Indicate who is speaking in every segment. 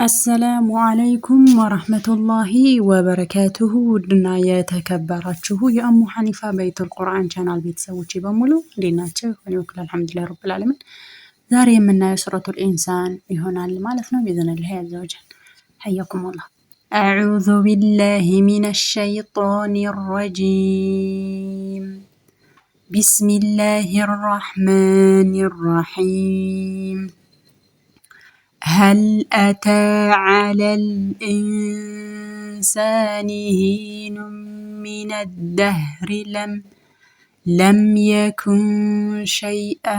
Speaker 1: አሰላሙ አለይኩም ወረህመቱላሂ ወበረካቱሁ። ውድና የተከበራችሁ የእሙ ሐኒፋ በይቱል ቁርአን ቻናል ቤተሰቦቼ በሙሉ እንዴት ናቸው? እኔ በኩል አልሐምዱሊላህ ረብል ዓለሚን። ዛሬ የምናየው ሱረቱል ኢንሳን ይሆናል ማለት ነው ቢኢዝኒላሂ ዐዘ ወጀል። ሐያኩሙላህ። አዑዙ ቢላሂ ሚነሽ ሸይጧኒር ረጂም። ቢስሚላሂር ረህማኒር ረሂም። هل أتى على الإنسان حين من الدهر لم يكن شيئا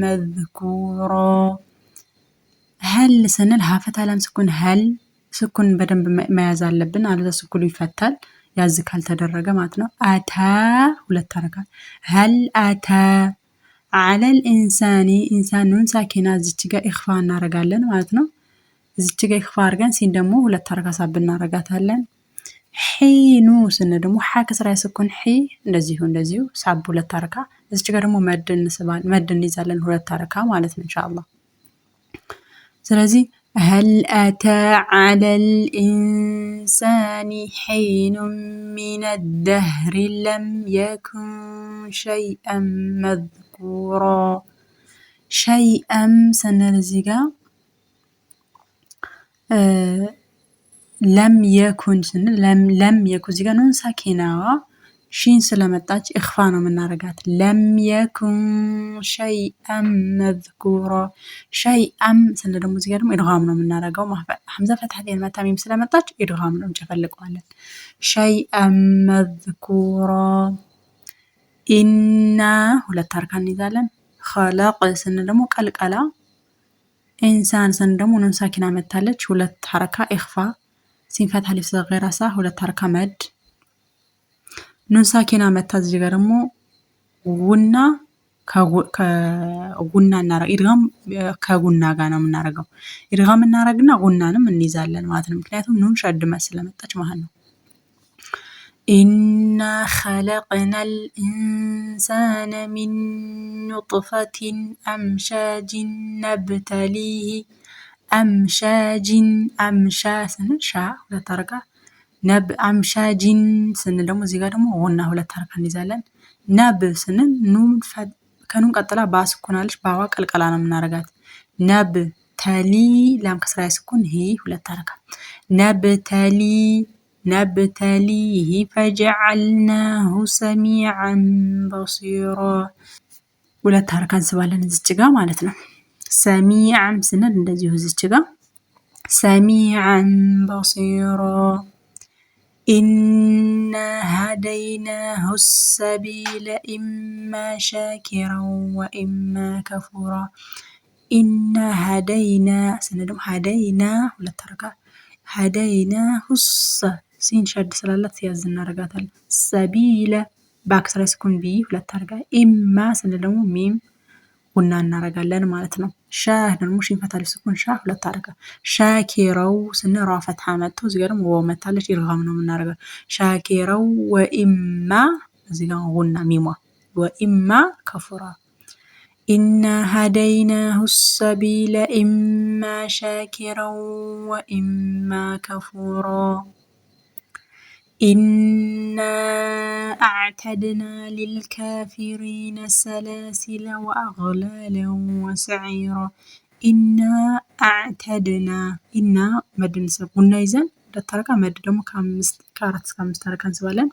Speaker 1: مذكورا. هل سنل هافت لم سكن هل سكن بدن ما يزال لبن على سكون يفتل يزك هل تدرج ماتنا أتى ولا ترك هل أتى على الإنسان إنسان نون ساكنة زتجا إخفاء نارجالن معناتنا زتجا إخفاء رجال سين دمو ولا ترك سابنا رجاتهلن حينو سن دمو حاكس رأي سكون حي نزيو ساب ولا ترك زتجا دمو مدن نزالن ولا ترك معناتنا إن شاء الله. سلازي هل أتى على الإنسان حين من الدهر لم يكن شيئا مذكورا. شيئا سنلزقا لم يكن لم يكن زيقا نون ساكنة شين سلامتاج إخفانا من نارجات لم يكن شيئا مذكورا. شيئا سنلمو زيقا دم إدغامنا من نارجا حمزة فتح دين ما تميم سلامتاج إدغامنا نجفلق على شيئا مذكورا. إنا ولا تركان نزالا خلق سندمو قلقلا إنسان سندمو نون ساكنة متالج ولا حركة إخفاء سين فتح لف صغيرة صح ولا حركة مد نون ساكنة متالج جرمو غنا كغنا نارا إدغام كغنا غانا من نارجو إدغام من نارجنا غنا من نزالا معناتها مكنياتهم نون شد مسلا متاج مهنو. إنا خلقنا الإنسان من نطفة أمشاج نبتليه أمشاج سنشا ولا تركة أمشاج سندمو زيادمو غنا ولا تركة نزالا نب سنن نون كانون قتلا باس كونالش باواك القلانا من نارجات نب تالي لام كسر يسكن هي ولا تركة نبتليه فجعلناه سميعا بصيرا. ولا تركان سوالا نزجا مالتنا سميعا سنة ندزيه زجا سميعا بصيرا. إنا هديناه السبيل إما شاكرا وإما كفورا. إنا هدينا سندم هدينا ولا تركا هديناه سين شد سلالات يازن رجاتل سبيلة باكسر يسكن بي ولا ترجع إما سندمو ميم قلنا نرجعلن مالتنا شاه نمشي فتح يسكن شاه ولا ترجع شاكرو سن رافت حامته زجرم ومتالش يرغمنا من نرجع شاكرو وإما زجرم قلنا ميمة وإما كفرا. إنا هديناه السبيل إما شاكرا وإما كفورا. إنا أعتدنا للكافرين سلاسل وأغلالا وسعيرا. إنا أعتدنا إنا مدن قلنا إذن لتركة مد دمو كارت كامستركان سوالا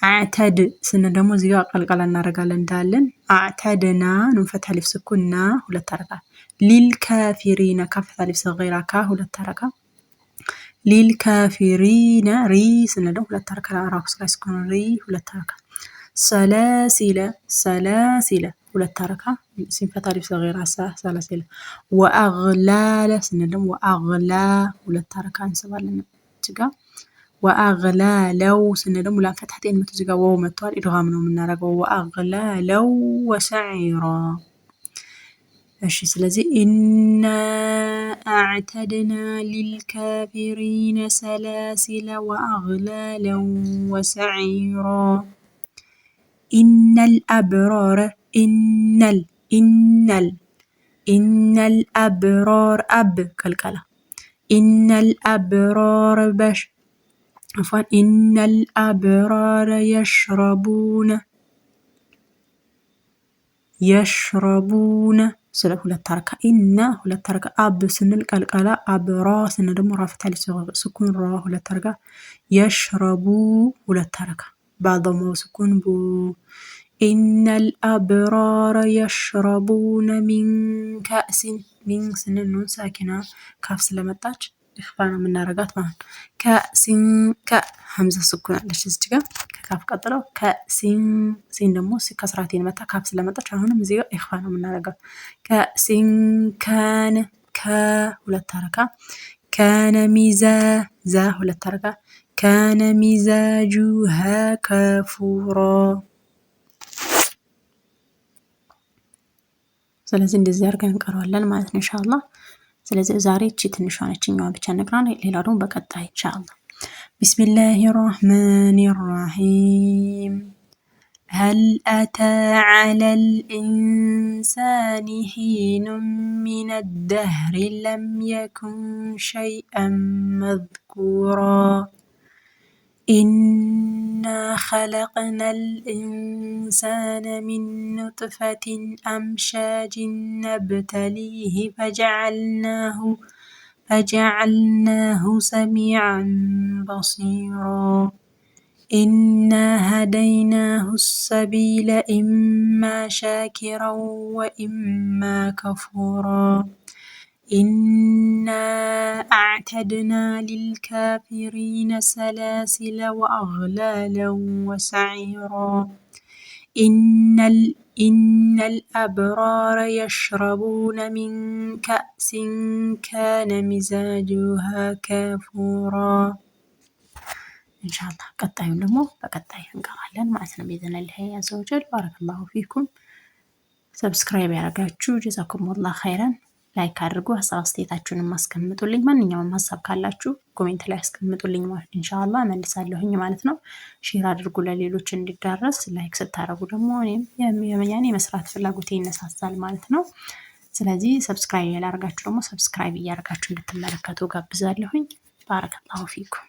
Speaker 1: أعتد سنة دمو زيغا قلقلنا رجالا دالن أعتدنا نفتح لف سكننا ولا تركة للكافرين كفتح لف صغيرة كا ولا تركة للكافرين ري سندم ولا تركة راكس راسكون ري ولا تركة سلاسل ولا تركة سنفة ألف صغيرة سلاسل وأغلال سندم وأغلا ولا تركة نسبالنا تجا وأغلا لو سندم ولا فتحتين متزجا وو متوال إدغامنا من نرجو وأغلا لو وسعيرا. ماشي سلازي إنا أعتدنا للكافرين سلاسل وأغلالا وسعيرا. إن الأبرار إن الأبرار أب كالكلا إن الأبرار يشربون ስለ ሁለት ሐረካ ኢነ ሁለት ሐረካ አብ ስንል ቀልቀላ አብራ ስንል ደግሞ ራፍታ ስኩን ራ ሁለት ሐረካ የሽረቡ ሁለት ሐረካ ባضمው ስኩን ቡ ኢነ الأبرار يشربون من كأس ሚን ስንል ኑን ሳኪና ካፍ ስለመጣች ኢኽፋ ነው የምናረጋት ማለት ነው። ከሲን ሀምዛ ስኩን አለች እዚህ ጋር ከካፍ ቀጥለው ከሲን ሲን ደግሞ ከስራቴን መታ ካፍ ስለመጣች አሁንም እዚህ ጋር ኢኽፋ ነው የምናረጋት። ከሲን ካነ ከሁለት ሐረካ ካነ ሚዛ ዛ ሁለት ሐረካ ካነ ሚዛጁሃ ከፉራ። ስለዚህ እንደዚህ አድርገን እንቀረዋለን ማለት ነው ኢንሻአላህ። ስለዚህ ዛሬ እቺ ትንሿ ነችኛዋን ብቻ ነግራና ሌላው ደግሞ በቀጣይ ኢንሻአላህ። ቢስሚላሂ ራህማኒ ራሂም هل أتى على الإنسان حين من الدهر لم يكن شيئا مذكورا إنا خلقنا الإنسان من نطفة أمشاج نبتليه فجعلناه سميعا بصيرا إنا هديناه السبيل إما شاكرا وإما كفورا إنا أعتدنا للكافرين سلاسل وأغلالا وسعيرا إن الأبرار يشربون من كأس كان مزاجها كافورا إن شاء الله ቀጣዩን ደግሞ በቀጣይ እንቀራለን ማለት ነው بإذن عز وجل بارك الله فيكم ሰብስክራይብ ያደረጋችሁ ጀዛኩሙላህ ኸይረን ላይክ አድርጉ ሀሳብ አስተያየታችሁን ማስቀምጡልኝ ማንኛውም ሀሳብ ካላችሁ ኮሜንት ላይ አስቀምጡልኝ ማለት ኢንሻአላህ መልሳለሁኝ ማለት ነው ሼር አድርጉ ለሌሎች እንዲዳረስ ላይክ ስታደርጉ ደግሞ እኔም መስራት ፍላጎቴ ይነሳሳል ማለት ነው ስለዚህ ሰብስክራይብ ያላደረጋችሁ ደግሞ ሰብስክራይብ እያደረጋችሁ እንድትመለከቱ ጋብዛለሁኝ ባረከላሁ ፊኩም